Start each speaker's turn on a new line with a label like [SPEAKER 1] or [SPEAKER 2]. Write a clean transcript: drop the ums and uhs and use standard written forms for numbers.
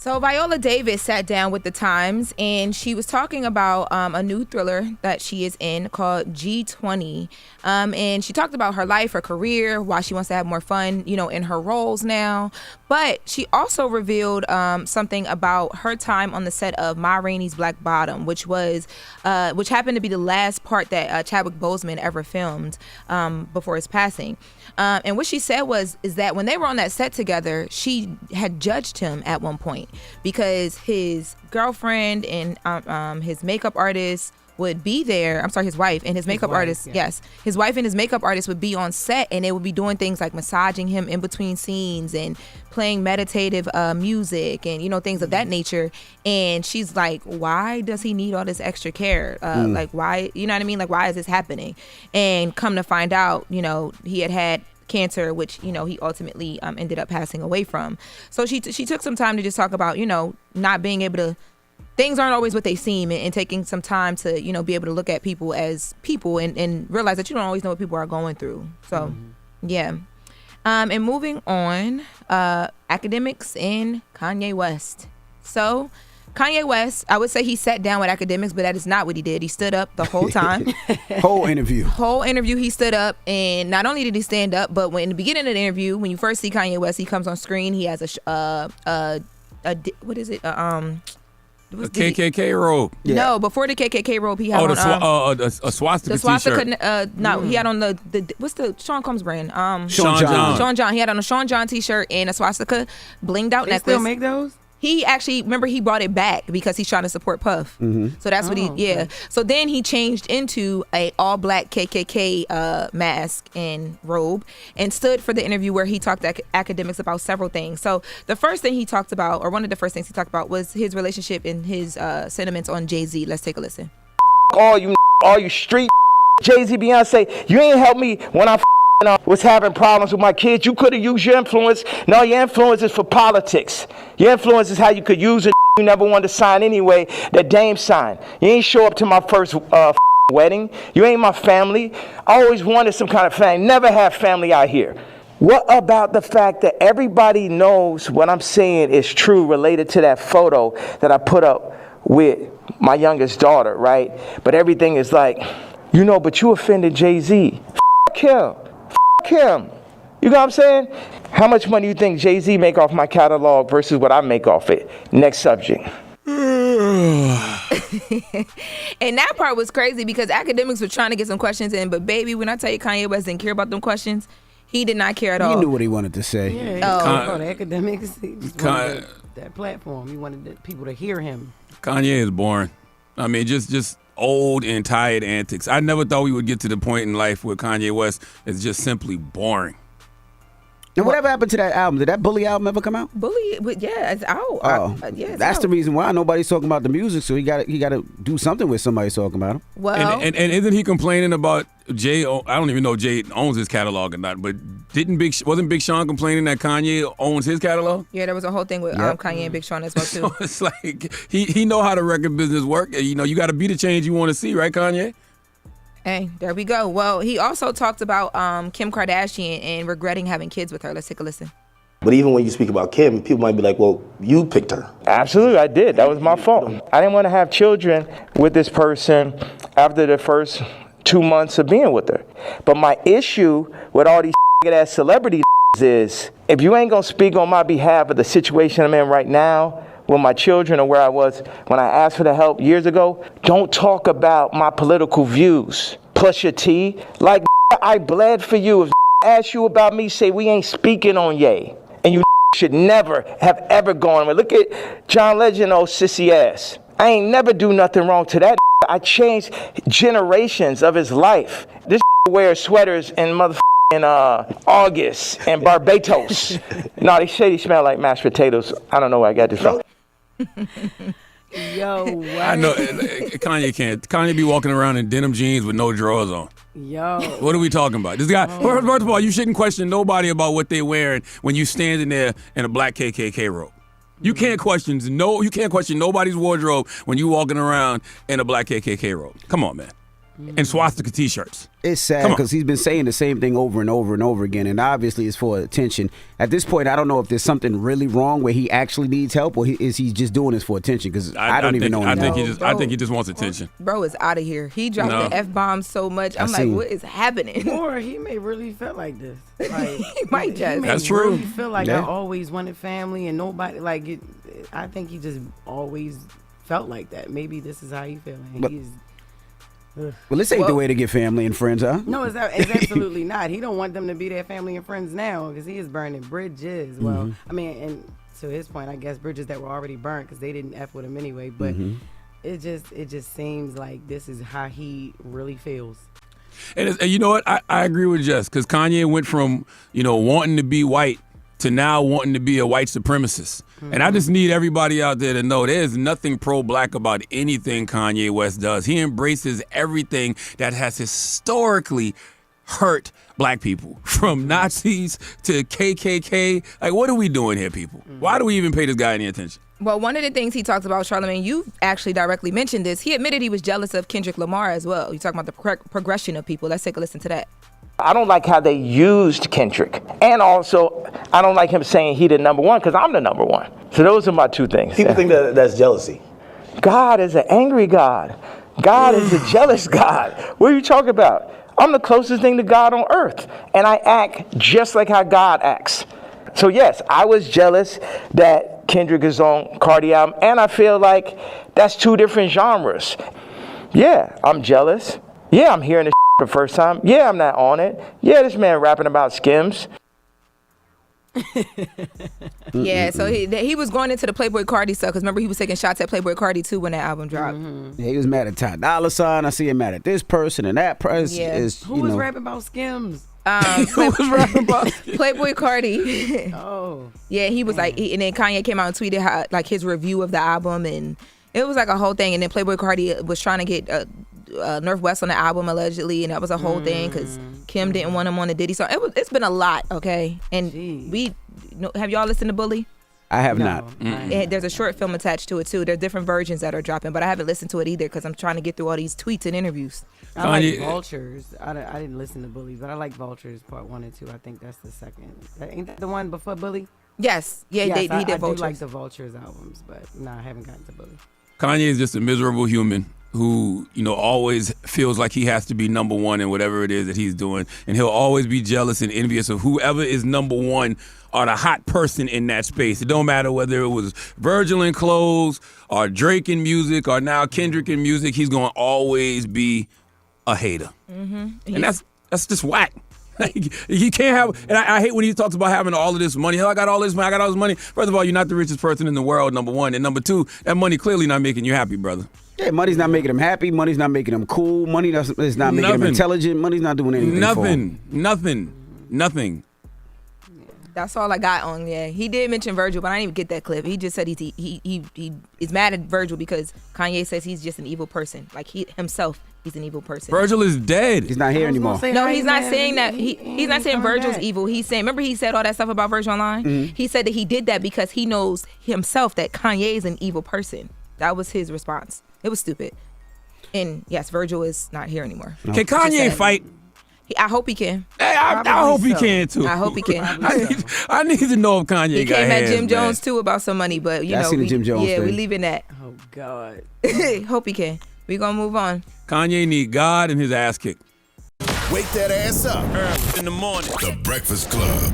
[SPEAKER 1] So Viola Davis sat down with the Times, and she was talking about a new thriller that she is in called G20. And she talked about her life, her career, why she wants to have more fun, in her roles now. But she also revealed something about her time on the set of Ma Rainey's Black Bottom, which happened to be the last part that Chadwick Boseman ever filmed before his passing. And what she said is that when they were on that set together, she had judged him at one point because his girlfriend and his makeup artist would be there. I'm sorry, his wife and his makeup artist. Yeah. Yes. His wife and his makeup artist would be on set, and they would be doing things like massaging him in between scenes and playing meditative music and, things of that nature. And she's like, why does he need all this extra care? Like, why, you know what I mean? Like, why is this happening? And come to find out, he had cancer, which, he ultimately ended up passing away from. So she took some time to just talk about, not being able to, things aren't always what they seem, and taking some time to, be able to look at people as people and realize that you don't always know what people are going through. So, yeah. And moving on, academics and Kanye West. So Kanye West, I would say he sat down with academics, but that is not what he did. He stood up the whole time.
[SPEAKER 2] Whole interview
[SPEAKER 1] he stood up, and not only did he stand up, but when in the beginning of the interview, when you first see Kanye West, he comes on screen. He has what is it?
[SPEAKER 3] A KKK robe.
[SPEAKER 1] Yeah. No, before the KKK robe, he had on
[SPEAKER 3] a swastika
[SPEAKER 1] t-shirt.
[SPEAKER 3] T-shirt.
[SPEAKER 1] He had on the what's the Sean Combs brand?
[SPEAKER 3] Sean John.
[SPEAKER 1] Sean John. He had on a Sean John t-shirt and a swastika blinged out necklace.
[SPEAKER 4] They still make those?
[SPEAKER 1] He actually, remember, he brought it back because he's trying to support Puff.
[SPEAKER 2] Mm-hmm.
[SPEAKER 1] So that's what
[SPEAKER 4] Okay.
[SPEAKER 1] So then he changed into a all-black KKK mask and robe and stood for the interview where he talked to academics about several things. So the first thing he talked about, or one of the first things he talked about, was his relationship and his sentiments on Jay-Z. Let's take a listen.
[SPEAKER 5] All you street Jay-Z, Beyonce, you ain't helped me when I was having problems with my kids. You could have used your influence. No, your influence is for politics. Your influence is how you could use it. You never wanted to sign anyway. That Dame signed. You ain't show up to my first wedding. You ain't my family. I always wanted some kind of family. Never have family out here. What about the fact that everybody knows what I'm saying is true related to that photo that I put up with my youngest daughter, right? But everything is like, but you offended Jay-Z. Him. Him. You know what I'm saying? How much money do you think Jay-Z make off my catalog versus what I make off it? Next subject.
[SPEAKER 1] And that part was crazy because academics were trying to get some questions in, but baby, when I tell you Kanye West didn't care about them questions, he did not care at all.
[SPEAKER 2] He knew what he wanted to say.
[SPEAKER 4] Yeah, the academics, he just wanted that platform. He wanted people to hear him.
[SPEAKER 3] Kanye is boring. I mean, just old and tired antics. I never thought we would get to the point in life where Kanye West is just simply boring.
[SPEAKER 2] And whatever happened to that album? Did that Bully album ever come out?
[SPEAKER 1] Bully, yeah, it's out.
[SPEAKER 2] Oh, that's the reason why nobody's talking about the music. So he got to do something with somebody talking about him.
[SPEAKER 1] Well,
[SPEAKER 3] and isn't he complaining about Jay? I don't even know if Jay owns his catalog or not. But wasn't Big Sean complaining that Kanye owns his catalog?
[SPEAKER 1] Yeah, there was a whole thing with Kanye and Big Sean as well too.
[SPEAKER 3] So it's like he know how the record business work. You got to be the change you want to see, right, Kanye?
[SPEAKER 1] Hey, there we go. Well, he also talked about Kim Kardashian and regretting having kids with her. Let's take a listen.
[SPEAKER 6] But even when you speak about Kim, people might be like, well, you picked her.
[SPEAKER 5] Absolutely, I did. That was my fault. I didn't want to have children with this person after the first 2 months of being with her. But my issue with all these ass celebrity is, if you ain't gonna speak on my behalf of the situation I'm in right now, with my children or where I was when I asked for the help years ago, don't talk about my political views. Plus your T. Like, I bled for you. If ask you about me, say we ain't speaking on Ye. And you should never have ever gone. Look at John Legend, old sissy ass. I ain't never do nothing wrong to that. I changed generations of his life. This wears sweaters in motherfucking August and Barbados. No, they say they smell like mashed potatoes. I don't know where I got this from.
[SPEAKER 4] Yo, what?
[SPEAKER 3] I know Kanye can't. Kanye be walking around in denim jeans with no drawers on.
[SPEAKER 4] Yo.
[SPEAKER 3] What are we talking about? This guy, first of all, you shouldn't question nobody about what they're wearing when you standing there in a black KKK robe. You can't question nobody's wardrobe when you walking around in a black KKK robe. Come on, man. and swastika T-shirts.
[SPEAKER 2] It's sad because he's been saying the same thing over and over and over again, and obviously it's for attention. At this point, I don't know if there's something really wrong where he actually needs help, or is he just doing this for attention? Because I don't even know.
[SPEAKER 3] I think he just wants attention.
[SPEAKER 1] Bro is out of here. He dropped the F-bomb so much. I'm like, what is happening?
[SPEAKER 4] Or he may really feel like this. Like,
[SPEAKER 1] he might just.
[SPEAKER 3] That's true.
[SPEAKER 4] Really feel like I always wanted family and nobody like it. I think he just always felt like that. Maybe this is how he feels.
[SPEAKER 2] Well, this ain't the way to get family and friends, huh?
[SPEAKER 4] No, it's absolutely not. He don't want them to be their family and friends now because he is burning bridges. Well, I mean, and to his point, I guess bridges that were already burnt because they didn't F with him anyway. But it just seems like this is how he really feels.
[SPEAKER 3] And you know what? I agree with Jess because Kanye went from wanting to be white to now wanting to be a white supremacist. And I just need everybody out there to know there's nothing pro-black about anything Kanye West does. He embraces everything that has historically hurt black people, from Nazis to KKK. Like, what are we doing here, people? Why do we even pay this guy any attention?
[SPEAKER 1] Well, one of the things he talks about, Charlamagne, you actually directly mentioned this. He admitted he was jealous of Kendrick Lamar as well. You're talking about the progression of people. Let's take a listen to that.
[SPEAKER 5] I don't like how they used Kendrick. And also, I don't like him saying he the number one because I'm the number one. So those are my two things.
[SPEAKER 6] People think that's jealousy.
[SPEAKER 5] God is an angry God. God is a jealous God. What are you talking about? I'm the closest thing to God on earth. And I act just like how God acts. So yes, I was jealous that Kendrick is on Cardi album. And I feel like that's two different genres. Yeah, I'm jealous. Yeah, I'm hearing this the first time. Yeah, I'm not on it. Yeah, this man rapping about Skims.
[SPEAKER 1] Yeah, so he was going into the Playboy Cardi stuff because remember he was taking shots at Playboy Cardi too when that album dropped.
[SPEAKER 2] Yeah, he was mad at Ty Dolla $ign. I see him mad at this person and that person.
[SPEAKER 1] Yeah.
[SPEAKER 4] Who was rapping about Skims?
[SPEAKER 1] Who was rapping about Playboy Cardi?
[SPEAKER 4] Oh,
[SPEAKER 1] yeah, he was like, and then Kanye came out and tweeted how, like his review of the album, and it was like a whole thing. And then Playboy Cardi was trying to get Northwest on the album allegedly, and that was a whole thing because Kim didn't want him on the Diddy song. It's been a lot, okay? And have y'all listened to Bully?
[SPEAKER 2] I have not.
[SPEAKER 1] There's a short film attached to it too. There's different versions that are dropping, but I haven't listened to it either because I'm trying to get through all these tweets and interviews.
[SPEAKER 4] I like Vultures. I didn't listen to Bully, but I like Vultures Part 1 and 2. I think that's the second. Ain't that the one before Bully?
[SPEAKER 1] Yes. Yeah, he did Vultures.
[SPEAKER 4] I do like the Vultures albums, but no, I haven't gotten to Bully.
[SPEAKER 3] Kanye is just a miserable human who, always feels like he has to be number one in whatever it is that he's doing. And he'll always be jealous and envious of whoever is number one or the hot person in that space. It don't matter whether it was Virgil in clothes or Drake in music or now Kendrick in music. He's going to always be a hater. And that's just whack. You can't have, and I hate when he talks about having all of this money. I got all this money, I got all this money. First of all, you're not the richest person in the world, number one. And number two, that money clearly not making you happy, brother.
[SPEAKER 2] Yeah, money's not making him happy. Money's not making him cool. Money is not making him intelligent. Money's not doing anything for him.
[SPEAKER 3] Nothing.
[SPEAKER 1] That's all I got on. Yeah, he did mention Virgil, but I didn't even get that clip. He just said he is mad at Virgil because Kanye says he's just an evil person. Like he's an evil person.
[SPEAKER 3] Virgil is dead.
[SPEAKER 2] He's not here anymore.
[SPEAKER 1] No, he's not saying that. He's not saying Virgil's evil. He's saying, remember he said all that stuff about Virgil online? He said that he did that because he knows himself that Kanye is an evil person. That was his response. It was stupid. And yes, Virgil is not here anymore.
[SPEAKER 3] No. Can Kanye fight?
[SPEAKER 1] I hope he can.
[SPEAKER 3] Hey, I hope he can too.
[SPEAKER 1] I hope he can.
[SPEAKER 3] I need to know if Kanye
[SPEAKER 1] he
[SPEAKER 3] got
[SPEAKER 1] came
[SPEAKER 3] hands,
[SPEAKER 1] at Jim Jones too about some money, but
[SPEAKER 2] I seen the Jim Jones thing.
[SPEAKER 1] we leaving that.
[SPEAKER 4] Oh God.
[SPEAKER 1] Hope he can. We gonna move on.
[SPEAKER 3] Kanye need God and his ass kicked.
[SPEAKER 7] Wake that ass up
[SPEAKER 3] early in the morning.
[SPEAKER 7] The Breakfast Club.